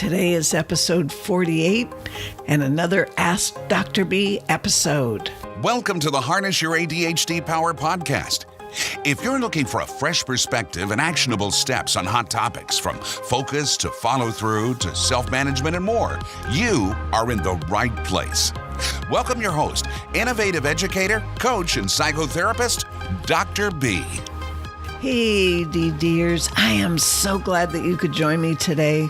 Today is episode 48 and another Ask Dr. B episode. Welcome to the Harness Your ADHD Power podcast. If you're looking for a fresh perspective and actionable steps on hot topics from focus to follow through to self-management and more, you are in the right place. Welcome your host, innovative educator, coach, and psychotherapist, Dr. B. Hey, DDers. I am so glad that you could join me today,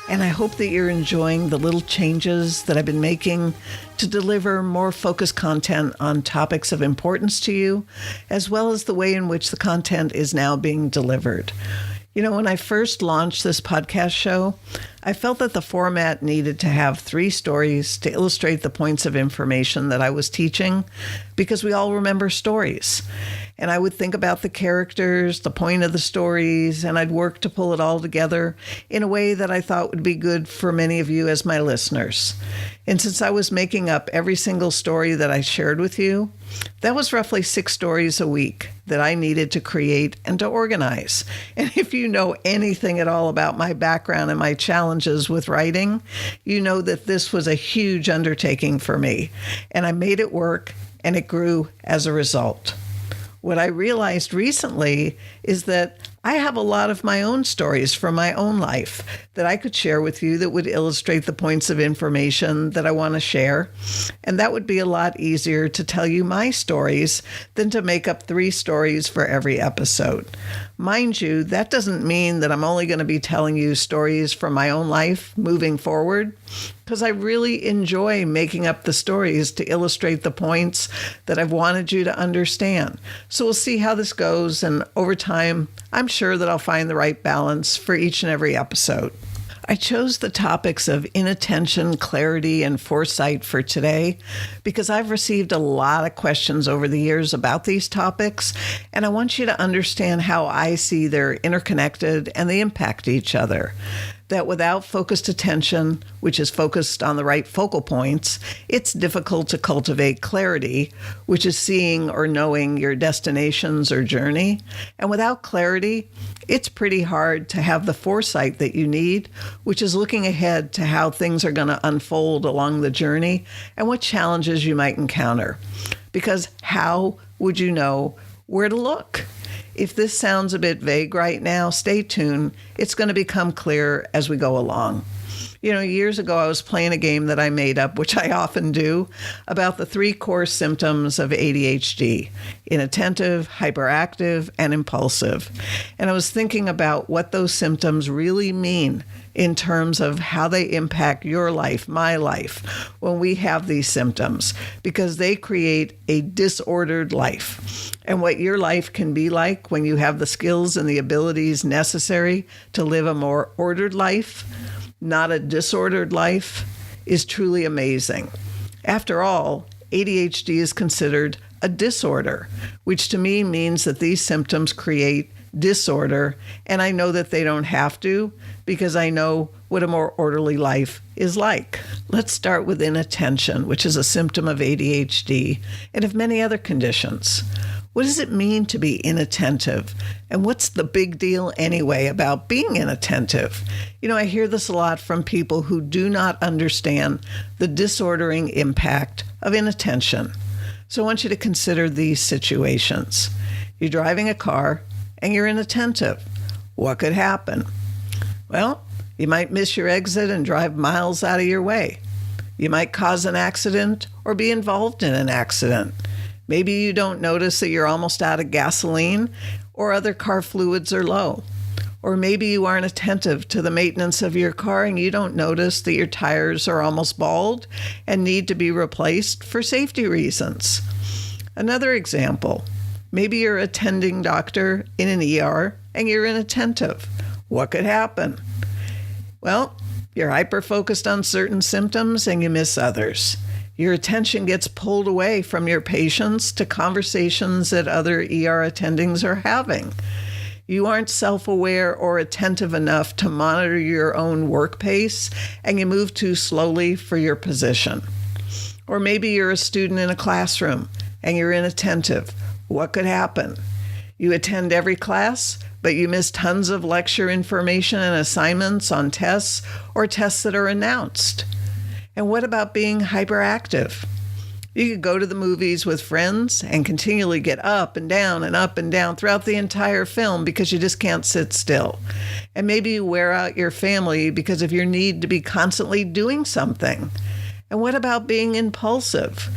and I hope that you're enjoying the little changes that I've been making to deliver more focused content on topics of importance to you, as well as the way in which the content is now being delivered. You know, when I first launched this podcast show, I felt that the format needed to have 3 stories to illustrate the points of information that I was teaching, because we all remember stories. And I would think about the characters, the point of the stories, and I'd work to pull it all together in a way that I thought would be good for many of you as my listeners. And since I was making up every single story that I shared with you, that was roughly 6 stories a week that I needed to create and to organize. And if you know anything at all about my background and my challenges with writing, you know that this was a huge undertaking for me. And I made it work, and it grew as a result. What I realized recently is that I have a lot of my own stories from my own life that I could share with you that would illustrate the points of information that I want to share. And that would be a lot easier to tell you my stories than to make up 3 stories for every episode. Mind you, that doesn't mean that I'm only going to be telling you stories from my own life moving forward, because I really enjoy making up the stories to illustrate the points that I've wanted you to understand. So we'll see how this goes, and over time, I'm sure that I'll find the right balance for each and every episode. I chose the topics of inattention, clarity, and foresight for today because I've received a lot of questions over the years about these topics, and I want you to understand how I see they're interconnected and they impact each other. That without focused attention, which is focused on the right focal points, it's difficult to cultivate clarity, which is seeing or knowing your destinations or journey. And without clarity, it's pretty hard to have the foresight that you need, which is looking ahead to how things are going to unfold along the journey and what challenges you might encounter. Because how would you know where to look? If this sounds a bit vague right now, stay tuned. It's going to become clear as we go along. You know, years ago, I was playing a game that I made up, which I often do, about the 3 core symptoms of ADHD: inattentive, hyperactive, and impulsive. And I was thinking about what those symptoms really mean in terms of how they impact your life, my life, when we have these symptoms, because they create a disordered life. And what your life can be like when you have the skills and the abilities necessary to live a more ordered life, not a disordered life, is truly amazing. After all, ADHD is considered a disorder, which to me means that these symptoms create disorder, and I know that they don't have to, because I know what a more orderly life is like. Let's start with inattention, which is a symptom of ADHD and of many other conditions. What does it mean to be inattentive? And what's the big deal anyway about being inattentive? You know, I hear this a lot from people who do not understand the disordering impact of inattention. So I want you to consider these situations. You're driving a car and you're inattentive. What could happen? Well, you might miss your exit and drive miles out of your way. You might cause an accident or be involved in an accident. Maybe you don't notice that you're almost out of gasoline or other car fluids are low. Or maybe you aren't attentive to the maintenance of your car and you don't notice that your tires are almost bald and need to be replaced for safety reasons. Another example, maybe you're a attending doctor in an ER and you're inattentive. What could happen? Well, you're hyper-focused on certain symptoms and you miss others. Your attention gets pulled away from your patients to conversations that other ER attendings are having. You aren't self-aware or attentive enough to monitor your own work pace, and you move too slowly for your position. Or maybe you're a student in a classroom and you're inattentive. What could happen? You attend every class, but you miss tons of lecture information and assignments on tests or tests that are announced? And what about being hyperactive? You could go to the movies with friends and continually get up and down throughout the entire film because you just can't sit still. And maybe you wear out your family because of your need to be constantly doing something. And what about being impulsive?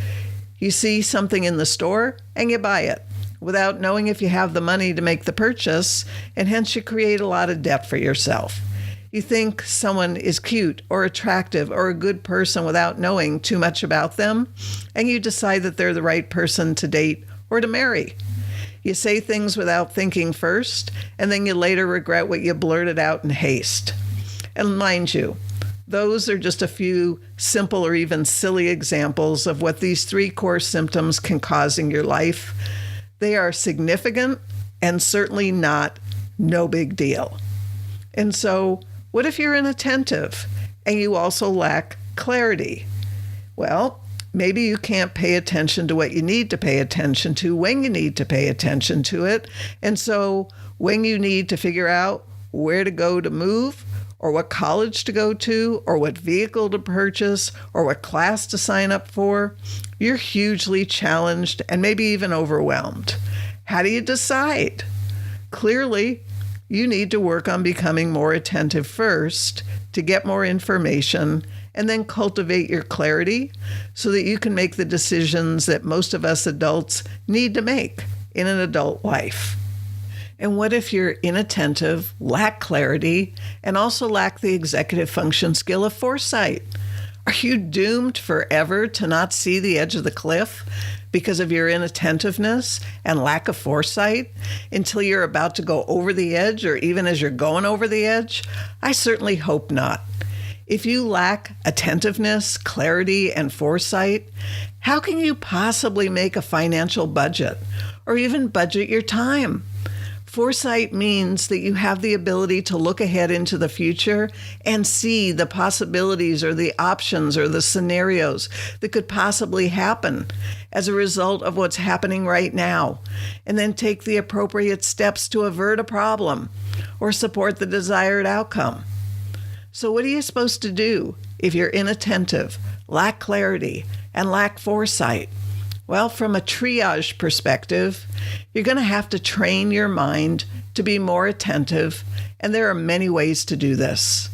You see something in the store and you buy it without knowing if you have the money to make the purchase, and hence you create a lot of debt for yourself. You think someone is cute or attractive or a good person without knowing too much about them, and you decide that they're the right person to date or to marry. You say things without thinking first, and then you later regret what you blurted out in haste. And mind you, those are just a few simple or even silly examples of what these 3 core symptoms can cause in your life. They are significant and certainly not no big deal. And so, what if you're inattentive and you also lack clarity? Well, maybe you can't pay attention to what you need to pay attention to when you need to pay attention to it. And so when you need to figure out where to go to move, or what college to go to, or what vehicle to purchase, or what class to sign up for, you're hugely challenged and maybe even overwhelmed. How do you decide? Clearly, you need to work on becoming more attentive first to get more information and then cultivate your clarity so that you can make the decisions that most of us adults need to make in an adult life. And what if you're inattentive, lack clarity, and also lack the executive function skill of foresight? Are you doomed forever to not see the edge of the cliff because of your inattentiveness and lack of foresight until you're about to go over the edge, or even as you're going over the edge? I certainly hope not. If you lack attentiveness, clarity, and foresight, how can you possibly make a financial budget or even budget your time? Foresight means that you have the ability to look ahead into the future and see the possibilities or the options or the scenarios that could possibly happen as a result of what's happening right now, and then take the appropriate steps to avert a problem or support the desired outcome. So what are you supposed to do if you're inattentive, lack clarity, and lack foresight? Well, from a triage perspective, you're going to have to train your mind to be more attentive, and there are many ways to do this.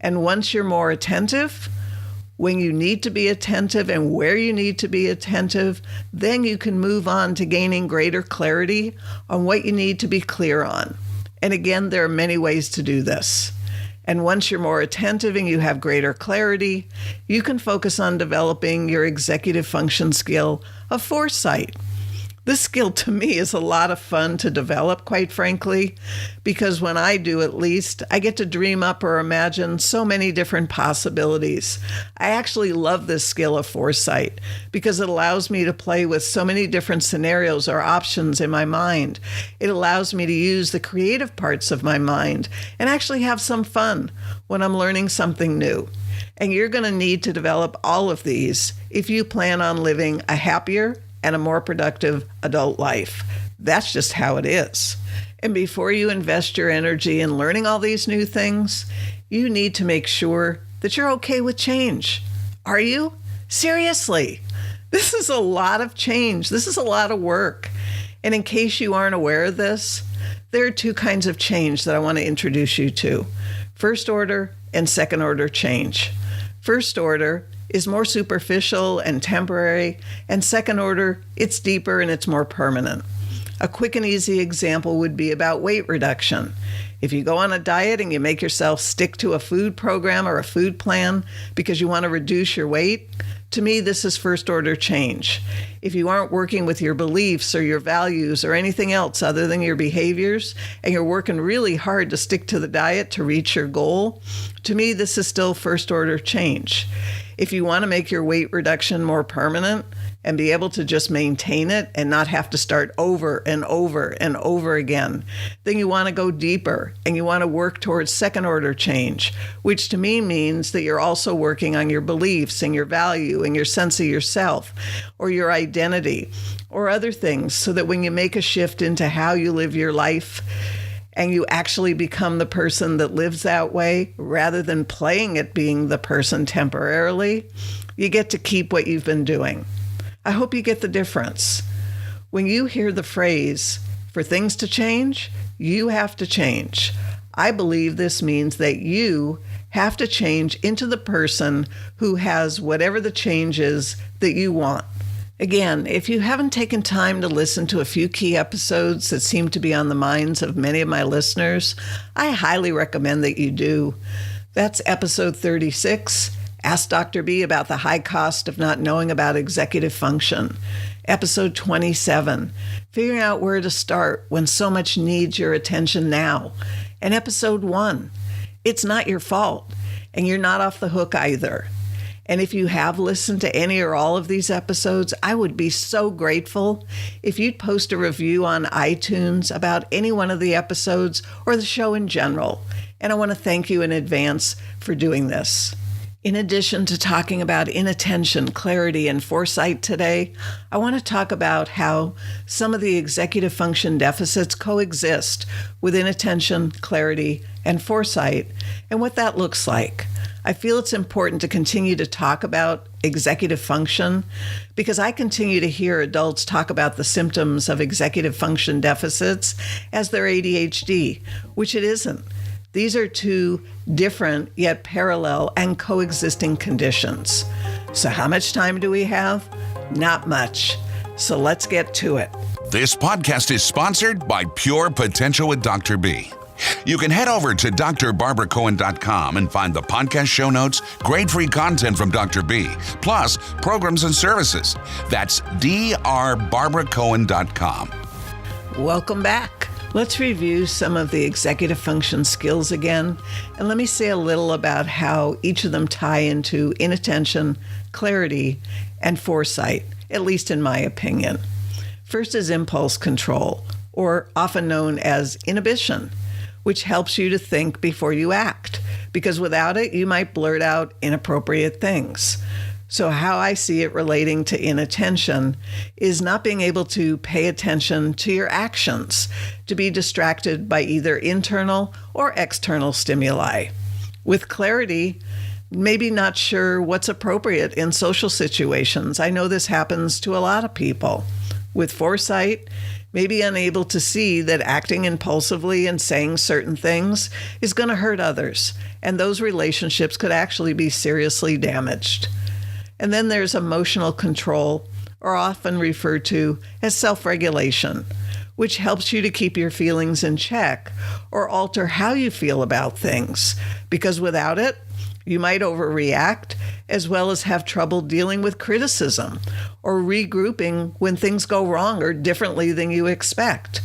And once you're more attentive, when you need to be attentive and where you need to be attentive, then you can move on to gaining greater clarity on what you need to be clear on. And again, there are many ways to do this. And once you're more attentive and you have greater clarity, you can focus on developing your executive function skill of foresight. This skill to me is a lot of fun to develop, quite frankly, because when I do, at least, I get to dream up or imagine so many different possibilities. I actually love this skill of foresight because it allows me to play with so many different scenarios or options in my mind. It allows me to use the creative parts of my mind and actually have some fun when I'm learning something new. And you're going to need to develop all of these if you plan on living a happier and a more productive adult life. That's just how it is. And before you invest your energy in learning all these new things, you need to make sure that you're okay with change. Are you? Seriously. This is a lot of change. This is a lot of work. And in case you aren't aware of this, there are 2 kinds of change that I want to introduce you to: first order and second order change. First order is more superficial and temporary, and second order, it's deeper and it's more permanent. A quick and easy example would be about weight reduction. If you go on a diet and you make yourself stick to a food program or a food plan because you want to reduce your weight, to me, this is first order change. If you aren't working with your beliefs or your values or anything else other than your behaviors, and you're working really hard to stick to the diet to reach your goal, to me, this is still first order change. If you want to make your weight reduction more permanent and be able to just maintain it and not have to start over and over and over again, then you want to go deeper and you want to work towards second order change, which to me means that you're also working on your beliefs and your value and your sense of yourself or your identity or other things, so that when you make a shift into how you live your life and you actually become the person that lives that way rather than playing at being the person temporarily, you get to keep what you've been doing. I hope you get the difference. When you hear the phrase, for things to change, you have to change, I believe this means that you have to change into the person who has whatever the change is that you want. Again, if you haven't taken time to listen to a few key episodes that seem to be on the minds of many of my listeners, I highly recommend that you do. That's episode 36, Ask Dr. B about the high cost of not knowing about executive function. Episode 27, Figuring out where to start when so much needs your attention now. And episode 1, It's not your fault, and you're not off the hook either. And if you have listened to any or all of these episodes, I would be so grateful if you'd post a review on iTunes about any one of the episodes or the show in general. And I want to thank you in advance for doing this. In addition to talking about inattention, clarity, and foresight today, I want to talk about how some of the executive function deficits coexist with inattention, clarity, and foresight, and what that looks like. I feel it's important to continue to talk about executive function because I continue to hear adults talk about the symptoms of executive function deficits as their ADHD, which it isn't. These are two different yet parallel and coexisting conditions. So how much time do we have? Not much. So let's get to it. This podcast is sponsored by Pure Potential with Dr. B. You can head over to drbarbaracohen.com and find the podcast show notes, grade free content from Dr. B, plus programs and services. That's drbarbaracohen.com. Welcome back. Let's review some of the executive function skills again, and let me say a little about how each of them tie into inattention, clarity, and foresight, at least in my opinion. First is impulse control, or often known as inhibition, which helps you to think before you act, because without it, you might blurt out inappropriate things. So how I see it relating to inattention is not being able to pay attention to your actions, to be distracted by either internal or external stimuli. With clarity, maybe not sure what's appropriate in social situations. I know this happens to a lot of people. With foresight, maybe unable to see that acting impulsively and saying certain things is going to hurt others, and those relationships could actually be seriously damaged. And then there's emotional control, or often referred to as self-regulation, which helps you to keep your feelings in check or alter how you feel about things, because without it, you might overreact, as well as have trouble dealing with criticism or regrouping when things go wrong or differently than you expect.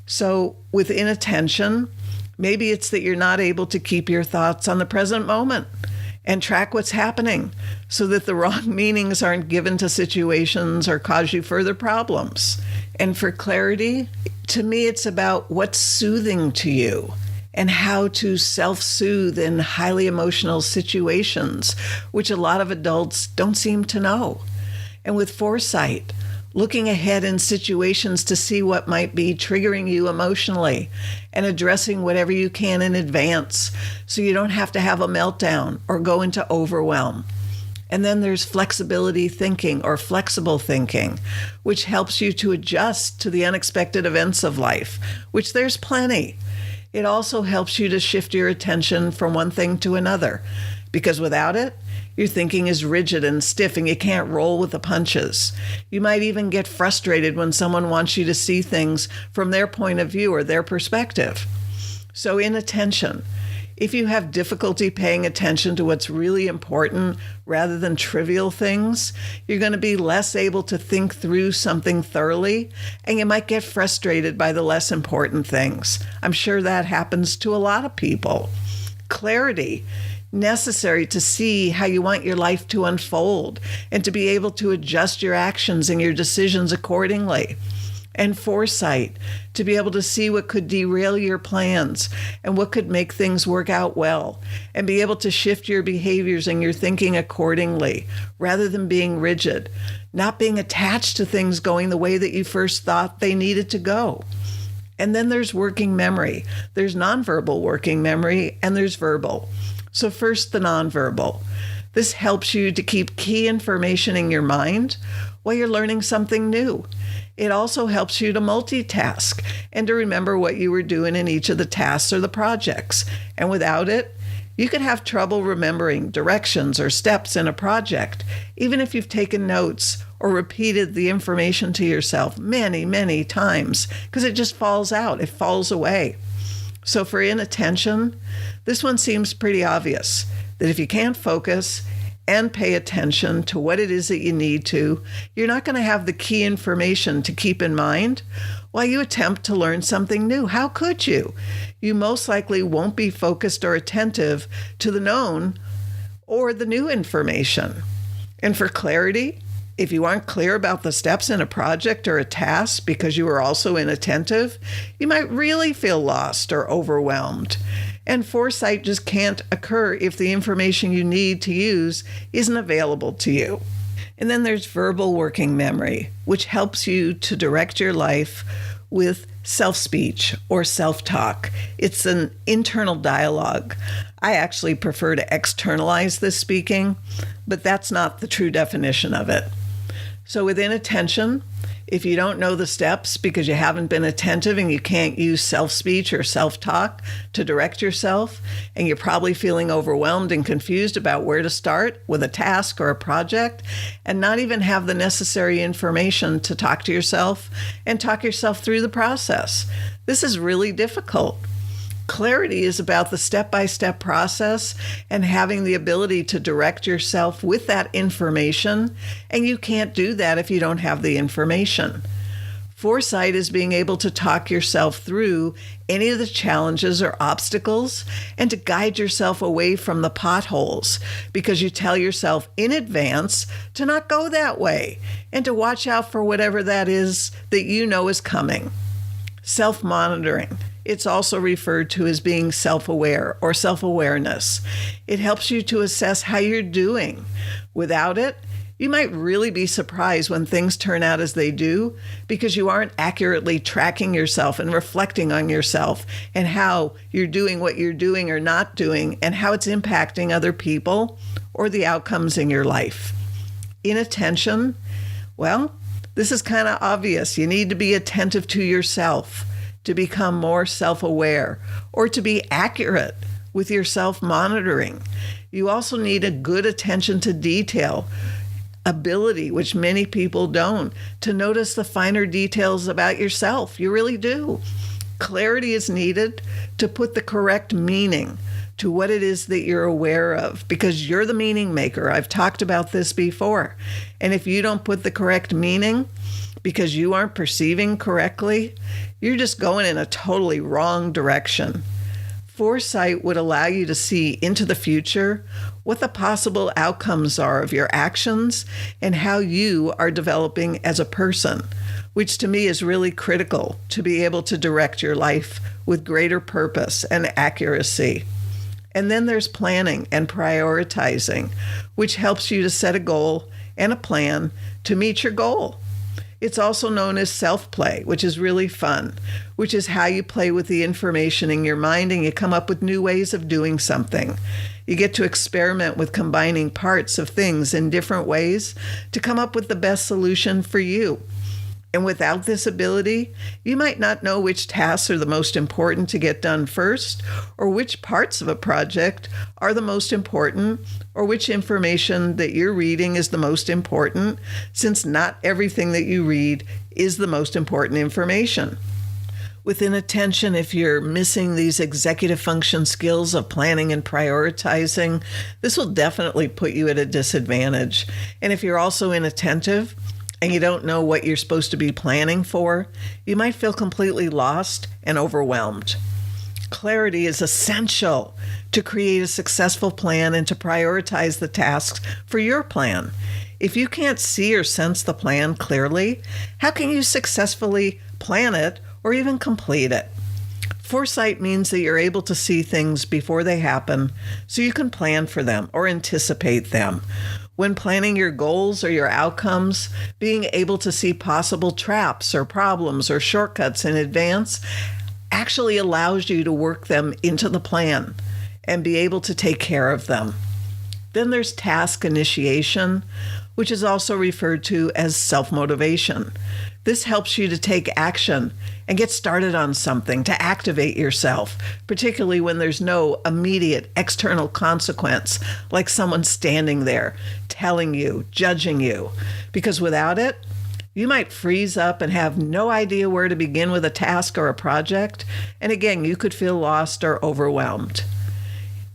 So with inattention, maybe it's that you're not able to keep your thoughts on the present moment and track what's happening so that the wrong meanings aren't given to situations or cause you further problems. And for clarity, to me, it's about what's soothing to you and how to self-soothe in highly emotional situations, which a lot of adults don't seem to know. And with foresight, looking ahead in situations to see what might be triggering you emotionally and addressing whatever you can in advance so you don't have to have a meltdown or go into overwhelm. And then there's flexibility thinking or flexible thinking, which helps you to adjust to the unexpected events of life, which there's plenty. It also helps you to shift your attention from one thing to another, because without it, your thinking is rigid and stiff and you can't roll with the punches. You might even get frustrated when someone wants you to see things from their point of view or their perspective. So inattention. If you have difficulty paying attention to what's really important rather than trivial things, you're going to be less able to think through something thoroughly, and you might get frustrated by the less important things. I'm sure that happens to a lot of people. Clarity, necessary to see how you want your life to unfold and to be able to adjust your actions and your decisions accordingly. And foresight, to be able to see what could derail your plans and what could make things work out well, and be able to shift your behaviors and your thinking accordingly, rather than being rigid, not being attached to things going the way that you first thought they needed to go. And then there's working memory. There's nonverbal working memory, and there's verbal. So first, the nonverbal. This helps you to keep key information in your mind while you're learning something new. It also helps you to multitask and to remember what you were doing in each of the tasks or the projects. And without it, you could have trouble remembering directions or steps in a project, even if you've taken notes or repeated the information to yourself many, many times, because it just falls out, it falls away. So for inattention, this one seems pretty obvious, that if you can't focus and pay attention to what it is that you need to, you're not going to have the key information to keep in mind while you attempt to learn something new. How could you? You most likely won't be focused or attentive to the known or the new information. And for clarity, if you aren't clear about the steps in a project or a task because you are also inattentive, you might really feel lost or overwhelmed. And foresight just can't occur if the information you need to use isn't available to you. And then there's verbal working memory, which helps you to direct your life with self-speech or self-talk. It's an internal dialogue. I actually prefer to externalize this speaking, but that's not the true definition of it. So with inattention, if you don't know the steps because you haven't been attentive and you can't use self-speech or self-talk to direct yourself, and you're probably feeling overwhelmed and confused about where to start with a task or a project, and not even have the necessary information to talk to yourself and talk yourself through the process. This is really difficult. Clarity is about the step-by-step process and having the ability to direct yourself with that information, and you can't do that if you don't have the information. Foresight is being able to talk yourself through any of the challenges or obstacles and to guide yourself away from the potholes because you tell yourself in advance to not go that way and to watch out for whatever that is that you know is coming. Self-monitoring. It's also referred to as being self-aware or self-awareness. It helps you to assess how you're doing. Without it, you might really be surprised when things turn out as they do because you aren't accurately tracking yourself and reflecting on yourself and how you're doing what you're doing or not doing and how it's impacting other people or the outcomes in your life. Inattention, well, this is kind of obvious. You need to be attentive to yourself to become more self-aware or to be accurate with your self-monitoring. You also need a good attention to detail ability, which many people don't, to notice the finer details about yourself. You really do. Clarity is needed to put the correct meaning to what it is that you're aware of because you're the meaning maker. I've talked about this before. And if you don't put the correct meaning, because you aren't perceiving correctly, you're just going in a totally wrong direction. Foresight would allow you to see into the future what the possible outcomes are of your actions and how you are developing as a person, which to me is really critical to be able to direct your life with greater purpose and accuracy. And then there's planning and prioritizing, which helps you to set a goal and a plan to meet your goal. It's also known as self-play, which is really fun, which is how you play with the information in your mind and you come up with new ways of doing something. You get to experiment with combining parts of things in different ways to come up with the best solution for you. And without this ability, you might not know which tasks are the most important to get done first, or which parts of a project are the most important, or which information that you're reading is the most important, since not everything that you read is the most important information. With inattention, if you're missing these executive function skills of planning and prioritizing, this will definitely put you at a disadvantage. And if you're also inattentive, and you don't know what you're supposed to be planning for, you might feel completely lost and overwhelmed. Clarity is essential to create a successful plan and to prioritize the tasks for your plan. If you can't see or sense the plan clearly, how can you successfully plan it or even complete it? Foresight means that you're able to see things before they happen so you can plan for them or anticipate them. When planning your goals or your outcomes, being able to see possible traps or problems or shortcuts in advance actually allows you to work them into the plan and be able to take care of them. Then there's task initiation, which is also referred to as self-motivation. This helps you to take action and get started on something, to activate yourself, particularly when there's no immediate external consequence, like someone standing there telling you, judging you. Because without it, you might freeze up and have no idea where to begin with a task or a project. And again, you could feel lost or overwhelmed.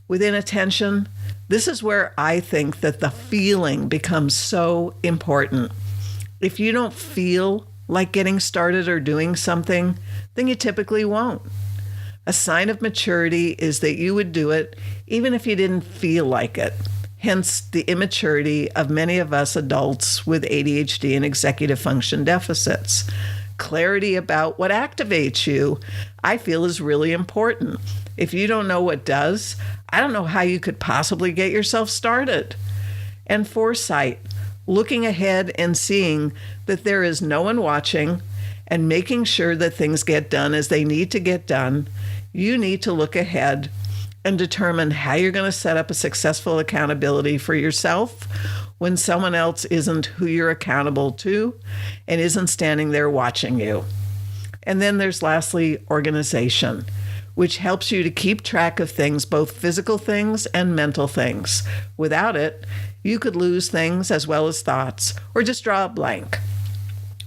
With inattention, this is where I think that the feeling becomes so important. If you don't feel like getting started or doing something, then you typically won't. A sign of maturity is that you would do it even if you didn't feel like it. Hence the immaturity of many of us adults with ADHD and executive function deficits. Clarity about what activates you, I feel, is really important. If you don't know what does, I don't know how you could possibly get yourself started. And foresight, looking ahead and seeing that there is no one watching and making sure that things get done as they need to get done. You need to look ahead and determine how you're going to set up a successful accountability for yourself when someone else isn't who you're accountable to and isn't standing there watching you. And then there's lastly, organization, which helps you to keep track of things, both physical things and mental things. Without it, you could lose things as well as thoughts, or just draw a blank.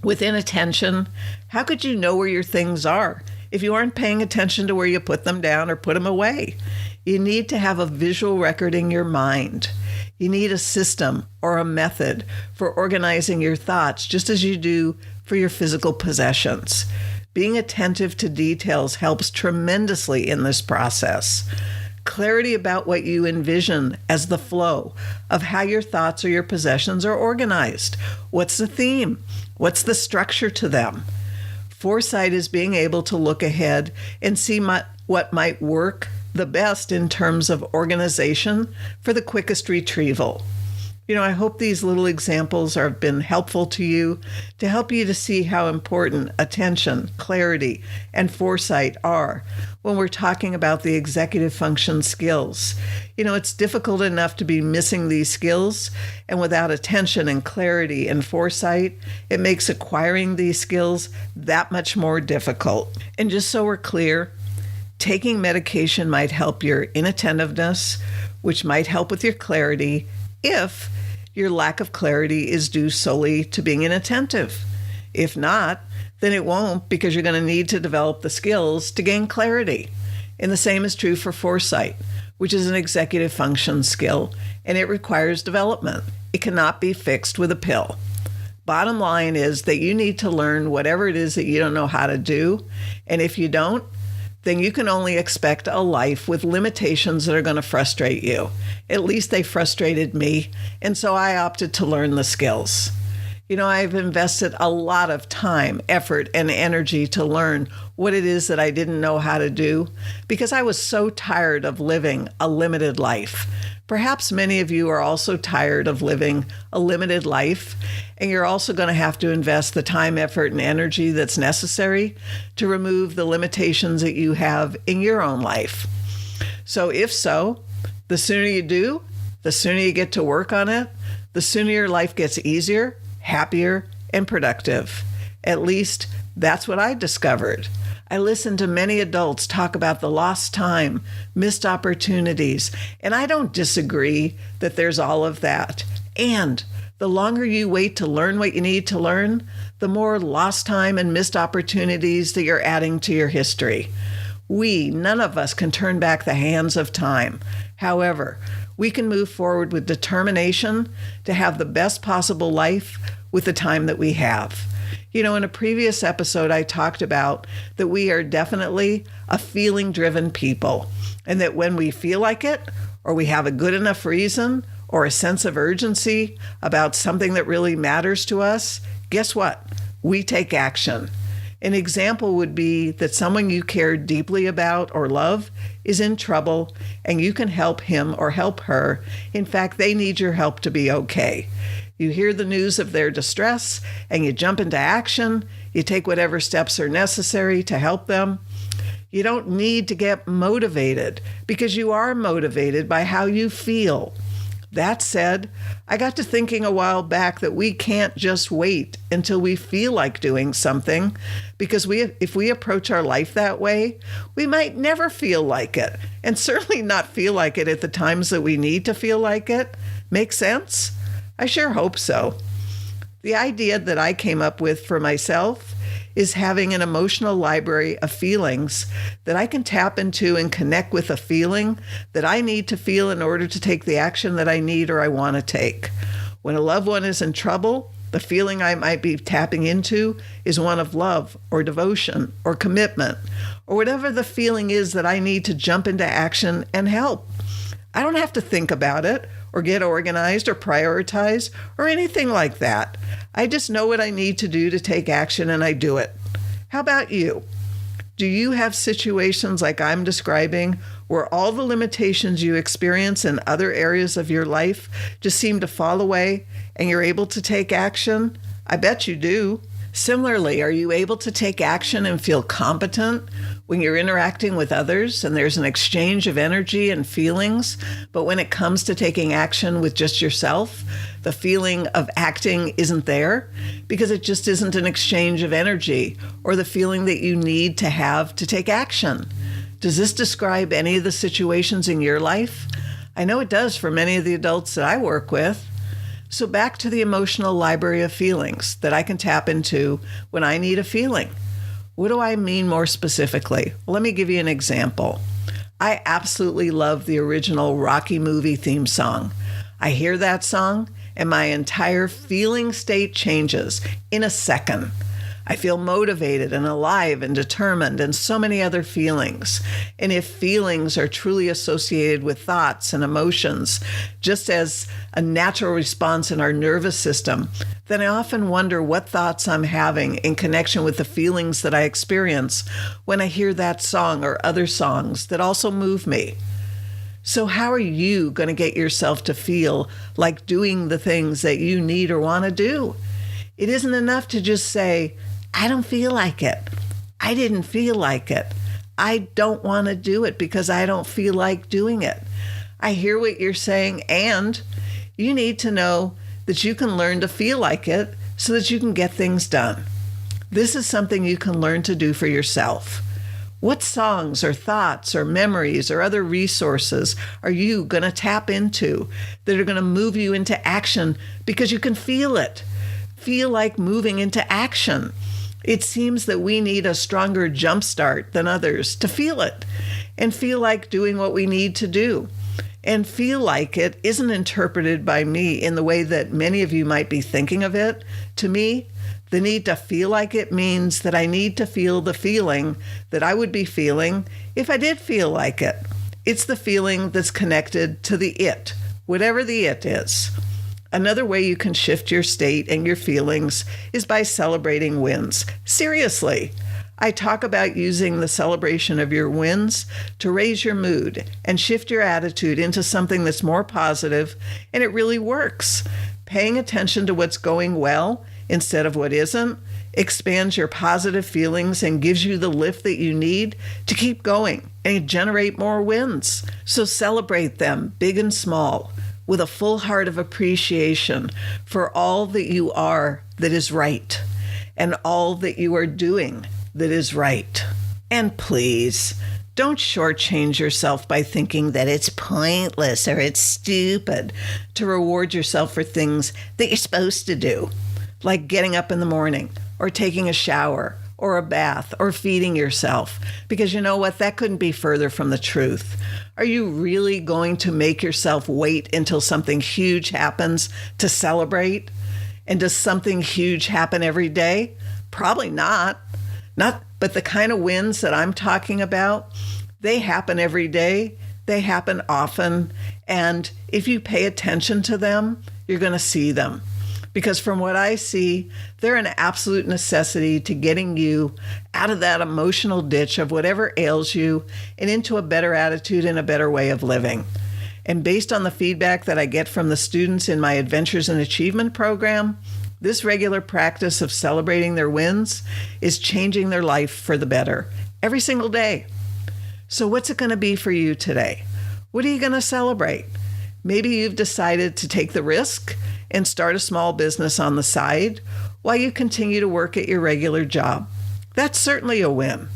With inattention, how could you know where your things are if you aren't paying attention to where you put them down or put them away? You need to have a visual record in your mind. You need a system or a method for organizing your thoughts, just as you do for your physical possessions. Being attentive to details helps tremendously in this process. Clarity about what you envision as the flow of how your thoughts or your possessions are organized. What's the theme? What's the structure to them? Foresight is being able to look ahead and see what might work the best in terms of organization for the quickest retrieval. I hope these little examples have been helpful to you to help you to see how important attention, clarity, and foresight are when we're talking about the executive function skills. It's difficult enough to be missing these skills, and without attention and clarity and foresight, it makes acquiring these skills that much more difficult. And just so we're clear, taking medication might help your inattentiveness, which might help with your clarity if your lack of clarity is due solely to being inattentive. If not, then it won't, because you're going to need to develop the skills to gain clarity. And the same is true for foresight, which is an executive function skill, and it requires development. It cannot be fixed with a pill. Bottom line is that you need to learn whatever it is that you don't know how to do, and if you don't, then you can only expect a life with limitations that are going to frustrate you. At least they frustrated me, and so I opted to learn the skills. I've invested a lot of time, effort, and energy to learn what it is that I didn't know how to do because I was so tired of living a limited life. Perhaps many of you are also tired of living a limited life, and you're also going to have to invest the time, effort, and energy that's necessary to remove the limitations that you have in your own life. So if so, the sooner you do, the sooner you get to work on it, the sooner your life gets easier, happier, and productive. At least that's what I discovered. I listened to many adults talk about the lost time, missed opportunities, and I don't disagree that there's all of that. And the longer you wait to learn what you need to learn, the more lost time and missed opportunities that you're adding to your history. None of us can turn back the hands of time. However, we can move forward with determination to have the best possible life with the time that we have. In a previous episode, I talked about that we are definitely a feeling-driven people, and that when we feel like it, or we have a good enough reason, or a sense of urgency about something that really matters to us, guess what? We take action. An example would be that someone you care deeply about or love is in trouble and you can help him or help her. In fact, they need your help to be okay. You hear the news of their distress and you jump into action. You take whatever steps are necessary to help them. You don't need to get motivated because you are motivated by how you feel. That said, I got to thinking a while back that we can't just wait until we feel like doing something, because if we approach our life that way, we might never feel like it, and certainly not feel like it at the times that we need to feel like it. Make sense? I sure hope so. The idea that I came up with for myself is having an emotional library of feelings that I can tap into and connect with a feeling that I need to feel in order to take the action that I need or I want to take. When a loved one is in trouble, the feeling I might be tapping into is one of love or devotion or commitment, or whatever the feeling is that I need to jump into action and help. I don't have to think about it or get organized or prioritize or anything like that. I just know what I need to do to take action and I do it. How about you? Do you have situations like I'm describing where all the limitations you experience in other areas of your life just seem to fall away and you're able to take action? I bet you do. Similarly, are you able to take action and feel competent when you're interacting with others and there's an exchange of energy and feelings, but when it comes to taking action with just yourself, the feeling of acting isn't there because it just isn't an exchange of energy or the feeling that you need to have to take action? Does this describe any of the situations in your life? I know it does for many of the adults that I work with. So back to the emotional library of feelings that I can tap into when I need a feeling. What do I mean more specifically? Well, let me give you an example. I absolutely love the original Rocky movie theme song. I hear that song and my entire feeling state changes in a second. I feel motivated and alive and determined and so many other feelings. And if feelings are truly associated with thoughts and emotions, just as a natural response in our nervous system, then I often wonder what thoughts I'm having in connection with the feelings that I experience when I hear that song or other songs that also move me. So how are you going to get yourself to feel like doing the things that you need or want to do? It isn't enough to just say, I don't feel like it. I didn't feel like it. I don't want to do it because I don't feel like doing it. I hear what you're saying, and you need to know that you can learn to feel like it so that you can get things done. This is something you can learn to do for yourself. What songs or thoughts or memories or other resources are you going to tap into that are going to move you into action because you can feel it? Feel like moving into action. It seems that we need a stronger jump start than others to feel it and feel like doing what we need to do. And feel like it isn't interpreted by me in the way that many of you might be thinking of it. To me, the need to feel like it means that I need to feel the feeling that I would be feeling if I did feel like it. It's the feeling that's connected to the it, whatever the it is. Another way you can shift your state and your feelings is by celebrating wins. Seriously, I talk about using the celebration of your wins to raise your mood and shift your attitude into something that's more positive, and it really works. Paying attention to what's going well instead of what isn't expands your positive feelings and gives you the lift that you need to keep going and generate more wins. So celebrate them, big and small, with a full heart of appreciation for all that you are that is right and all that you are doing that is right. And please, don't shortchange yourself by thinking that it's pointless or it's stupid to reward yourself for things that you're supposed to do, like getting up in the morning or taking a shower or a bath or feeding yourself, because you know what? That couldn't be further from the truth. Are you really going to make yourself wait until something huge happens to celebrate? And does something huge happen every day? Probably not. But the kind of wins that I'm talking about, they happen every day. They happen often. And if you pay attention to them, you're going to see them. Because from what I see, they're an absolute necessity to getting you out of that emotional ditch of whatever ails you and into a better attitude and a better way of living. And based on the feedback that I get from the students in my Adventures in Achievement program, this regular practice of celebrating their wins is changing their life for the better every single day. So what's it going to be for you today? What are you going to celebrate? Maybe you've decided to take the risk and start a small business on the side while you continue to work at your regular job. That's certainly a win.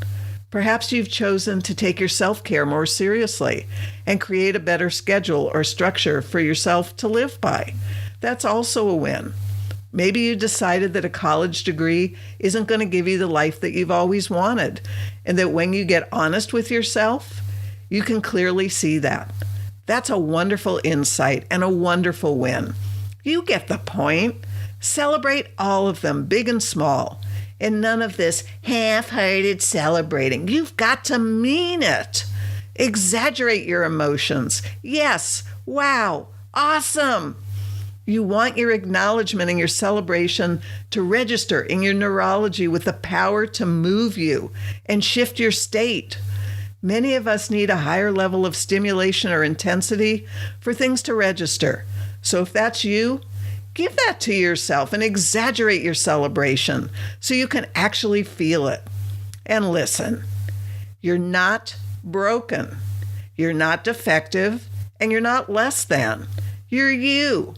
Perhaps you've chosen to take your self-care more seriously and create a better schedule or structure for yourself to live by. That's also a win. Maybe you decided that a college degree isn't going to give you the life that you've always wanted, and that when you get honest with yourself, you can clearly see that. That's a wonderful insight and a wonderful win. You get the point. Celebrate all of them, big and small. And none of this half-hearted celebrating. You've got to mean it. Exaggerate your emotions. Yes, wow, awesome. You want your acknowledgement and your celebration to register in your neurology with the power to move you and shift your state. Many of us need a higher level of stimulation or intensity for things to register. So if that's you, give that to yourself and exaggerate your celebration so you can actually feel it. And listen, you're not broken. You're not defective, and you're not less than. You're you.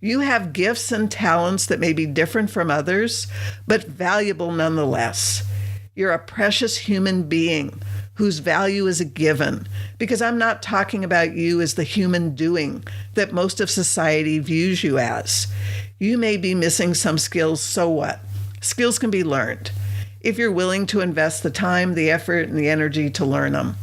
You have gifts and talents that may be different from others, but valuable nonetheless. You're a precious human being whose value is a given, because I'm not talking about you as the human doing that most of society views you as. You may be missing some skills, so what? Skills can be learned if you're willing to invest the time, the effort, and the energy to learn them.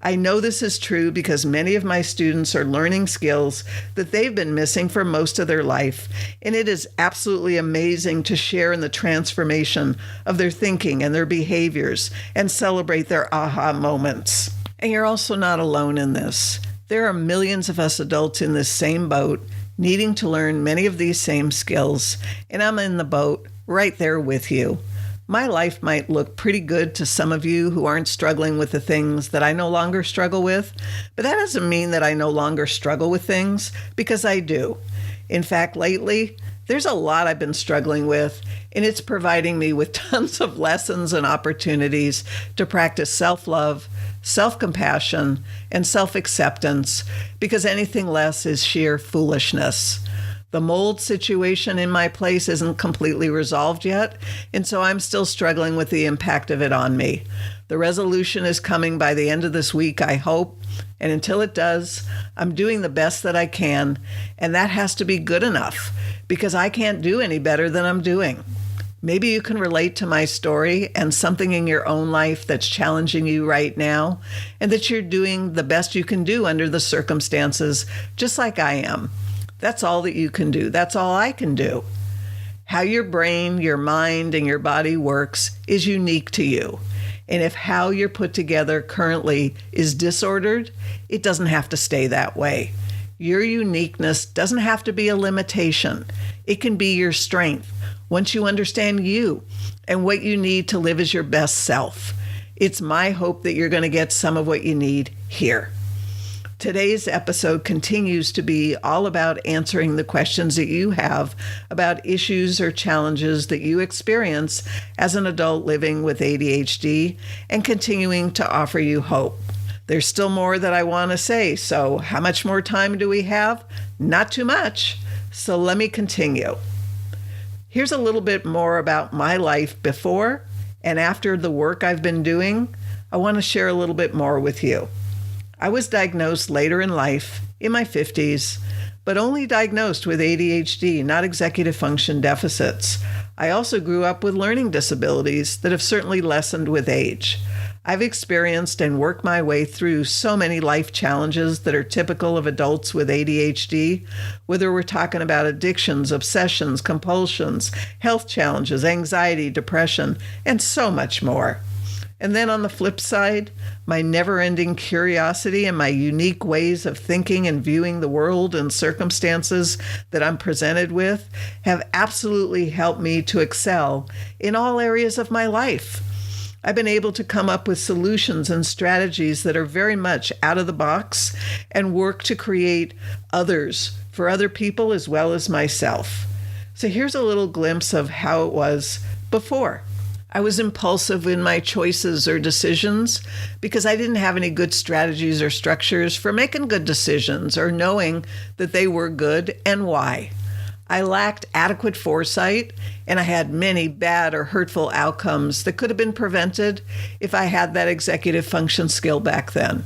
I know this is true because many of my students are learning skills that they've been missing for most of their life, and it is absolutely amazing to share in the transformation of their thinking and their behaviors and celebrate their aha moments. And you're also not alone in this. There are millions of us adults in this same boat, needing to learn many of these same skills, and I'm in the boat right there with you. My life might look pretty good to some of you who aren't struggling with the things that I no longer struggle with, but that doesn't mean that I no longer struggle with things, because I do. In fact, lately, there's a lot I've been struggling with, and it's providing me with tons of lessons and opportunities to practice self-love, self-compassion, and self-acceptance, because anything less is sheer foolishness. The mold situation in my place isn't completely resolved yet, and so I'm still struggling with the impact of it on me. The resolution is coming by the end of this week, I hope, and until it does, I'm doing the best that I can, and that has to be good enough, because I can't do any better than I'm doing. Maybe you can relate to my story and something in your own life that's challenging you right now, and that you're doing the best you can do under the circumstances, just like I am. That's all that you can do. That's all I can do. How your brain, your mind, and your body works is unique to you. And if how you're put together currently is disordered, it doesn't have to stay that way. Your uniqueness doesn't have to be a limitation. It can be your strength once you understand you and what you need to live as your best self. It's my hope that you're going to get some of what you need here. Today's episode continues to be all about answering the questions that you have about issues or challenges that you experience as an adult living with ADHD and continuing to offer you hope. There's still more that I want to say, so how much more time do we have? Not too much, so let me continue. Here's a little bit more about my life before and after the work I've been doing. I want to share a little bit more with you. I was diagnosed later in life, in my 50s, but only diagnosed with ADHD, not executive function deficits. I also grew up with learning disabilities that have certainly lessened with age. I've experienced and worked my way through so many life challenges that are typical of adults with ADHD, whether we're talking about addictions, obsessions, compulsions, health challenges, anxiety, depression, and so much more. And then on the flip side, my never-ending curiosity and my unique ways of thinking and viewing the world and circumstances that I'm presented with have absolutely helped me to excel in all areas of my life. I've been able to come up with solutions and strategies that are very much out of the box and work to create others for other people as well as myself. So here's a little glimpse of how it was before. I was impulsive in my choices or decisions because I didn't have any good strategies or structures for making good decisions or knowing that they were good and why. I lacked adequate foresight, and I had many bad or hurtful outcomes that could have been prevented if I had that executive function skill back then.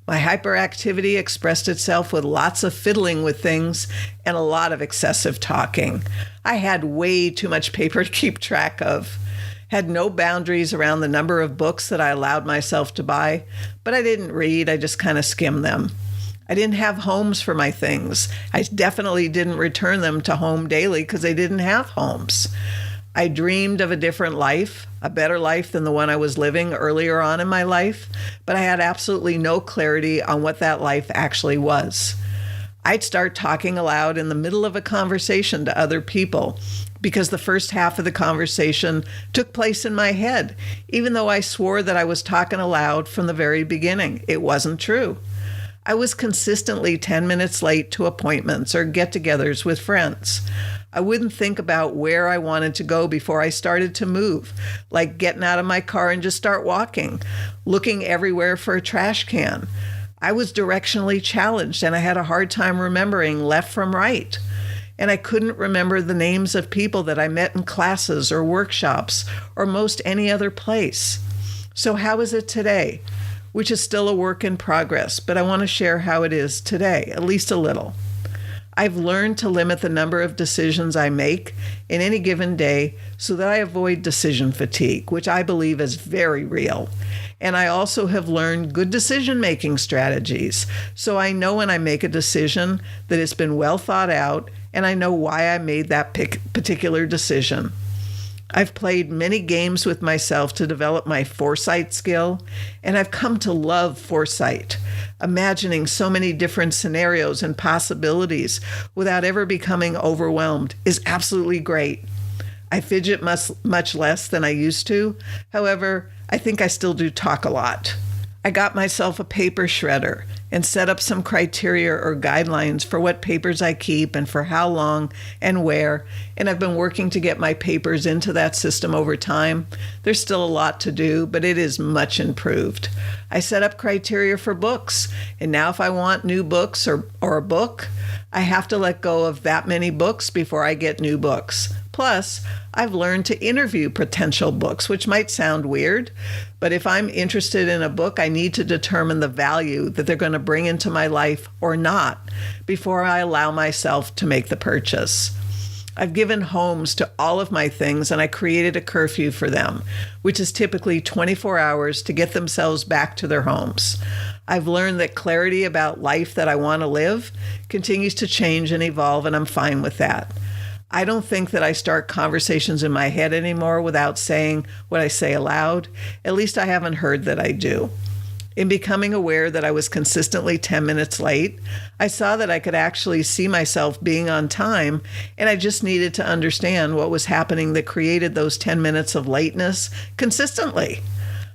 My hyperactivity expressed itself with lots of fiddling with things and a lot of excessive talking. I had way too much paper to keep track of. Had no boundaries around the number of books that I allowed myself to buy, but I didn't read, I just kind of skimmed them. I didn't have homes for my things. I definitely didn't return them to home daily because they didn't have homes. I dreamed of a different life, a better life than the one I was living earlier on in my life, but I had absolutely no clarity on what that life actually was. I'd start talking aloud in the middle of a conversation to other people because the first half of the conversation took place in my head, even though I swore that I was talking aloud from the very beginning. It wasn't true. I was consistently 10 minutes late to appointments or get-togethers with friends. I wouldn't think about where I wanted to go before I started to move, like getting out of my car and just start walking, looking everywhere for a trash can. I was directionally challenged and I had a hard time remembering left from right. And I couldn't remember the names of people that I met in classes or workshops or most any other place. So how is it today? Which is still a work in progress, but I want to share how it is today, at least a little. I've learned to limit the number of decisions I make in any given day so that I avoid decision fatigue, which I believe is very real. And I also have learned good decision-making strategies, so I know when I make a decision that it's been well thought out, and I know why I made that particular decision. I've played many games with myself to develop my foresight skill, and I've come to love foresight. Imagining so many different scenarios and possibilities without ever becoming overwhelmed is absolutely great. I fidget much less than I used to. However, I think I still do talk a lot. I got myself a paper shredder and set up some criteria or guidelines for what papers I keep and for how long and where, and I've been working to get my papers into that system over time. There's still a lot to do, but it is much improved. I set up criteria for books, and now if I want new books or a book, I have to let go of that many books before I get new books. Plus, I've learned to interview potential books, which might sound weird, but if I'm interested in a book, I need to determine the value that they're going to bring into my life or not before I allow myself to make the purchase. I've given homes to all of my things, and I created a curfew for them, which is typically 24 hours to get themselves back to their homes. I've learned that clarity about life that I want to live continues to change and evolve, and I'm fine with that. I don't think that I start conversations in my head anymore without saying what I say aloud. At least I haven't heard that I do. In becoming aware that I was consistently 10 minutes late, I saw that I could actually see myself being on time, and I just needed to understand what was happening that created those 10 minutes of lateness consistently.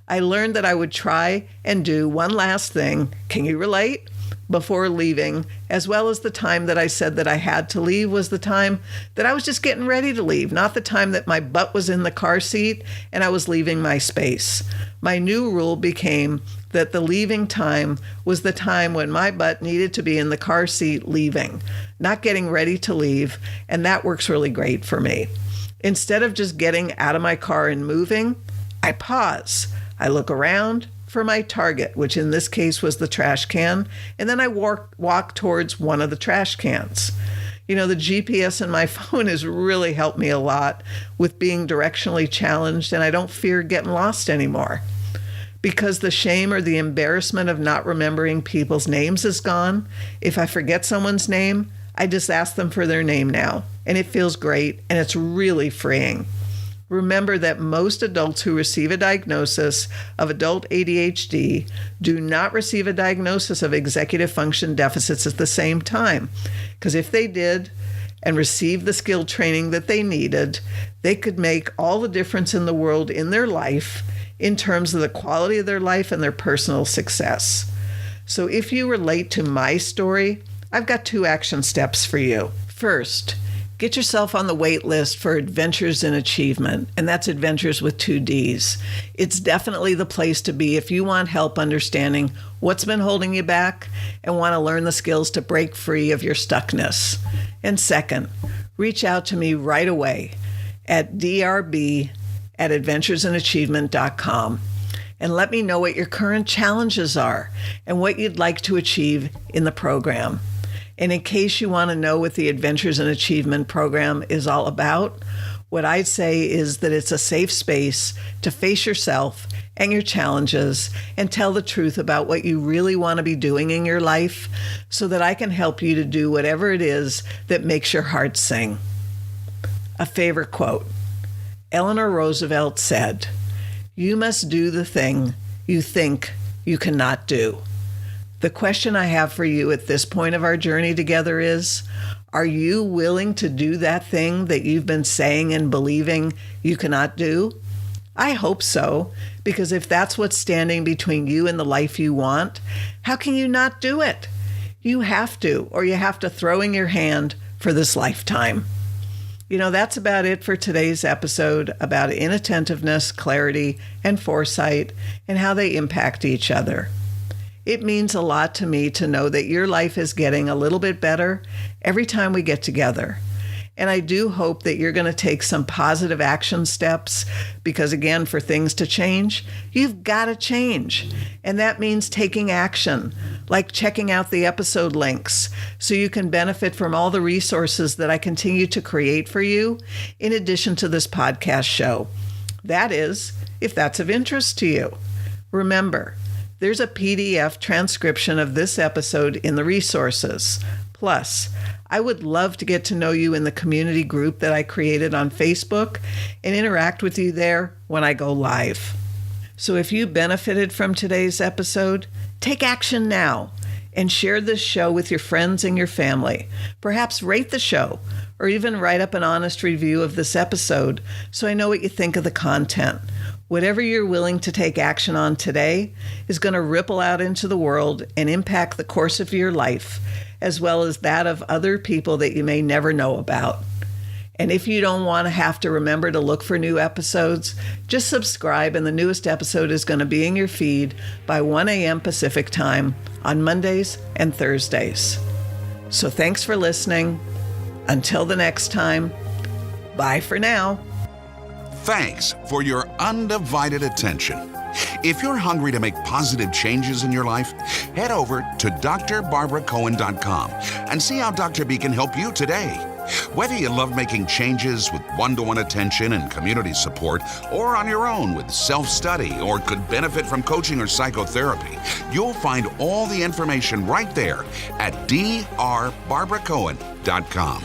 I learned that I would try and do one last thing, can you relate? Before leaving, as well as the time that I said that I had to leave was the time that I was just getting ready to leave, not the time that my butt was in the car seat and I was leaving my space. My new rule became that the leaving time was the time when my butt needed to be in the car seat leaving, not getting ready to leave, and that works really great for me. Instead of just getting out of my car and moving, I pause. I look around for my target, which in this case was the trash can, and then I walk towards one of the trash cans. You know, the GPS in my phone has really helped me a lot with being directionally challenged, and I don't fear getting lost anymore. Because the shame or the embarrassment of not remembering people's names is gone, if I forget someone's name, I just ask them for their name now, and it feels great, and it's really freeing. Remember that most adults who receive a diagnosis of adult ADHD do not receive a diagnosis of executive function deficits at the same time. Because if they did and received the skill training that they needed, they could make all the difference in the world in their life in terms of the quality of their life and their personal success. So if you relate to my story, I've got 2 action steps for you. First, get yourself on the wait list for Adventures in Achievement, and that's Adventures with 2 Ds. It's definitely the place to be if you want help understanding what's been holding you back and want to learn the skills to break free of your stuckness. And second, reach out to me right away at drb@adventuresinachievement.com and let me know what your current challenges are and what you'd like to achieve in the program. And in case you want to know what the Adventures in Achievement program is all about, what I'd say is that it's a safe space to face yourself and your challenges and tell the truth about what you really want to be doing in your life so that I can help you to do whatever it is that makes your heart sing. A favorite quote. Eleanor Roosevelt said, "You must do the thing you think you cannot do." The question I have for you at this point of our journey together is, are you willing to do that thing that you've been saying and believing you cannot do? I hope so, because if that's what's standing between you and the life you want, how can you not do it? You have to, or you have to throw in your hand for this lifetime. That's about it for today's episode about inattentiveness, clarity, and foresight, and how they impact each other. It means a lot to me to know that your life is getting a little bit better every time we get together. And I do hope that you're going to take some positive action steps because, again, for things to change, you've got to change. And that means taking action, like checking out the episode links so you can benefit from all the resources that I continue to create for you in addition to this podcast show. That is, if that's of interest to you. Remember, there's a PDF transcription of this episode in the resources. Plus, I would love to get to know you in the community group that I created on Facebook and interact with you there when I go live. So if you benefited from today's episode, take action now and share this show with your friends and your family. Perhaps rate the show or even write up an honest review of this episode so I know what you think of the content. Whatever you're willing to take action on today is going to ripple out into the world and impact the course of your life, as well as that of other people that you may never know about. And if you don't want to have to remember to look for new episodes, just subscribe and the newest episode is going to be in your feed by 1 a.m. Pacific time on Mondays and Thursdays. So thanks for listening. Until the next time, bye for now. Thanks for your undivided attention. If you're hungry to make positive changes in your life, head over to drbarbaracohen.com and see how Dr. B can help you today. Whether you love making changes with one-to-one attention and community support, or on your own with self-study, or could benefit from coaching or psychotherapy, you'll find all the information right there at drbarbaracohen.com.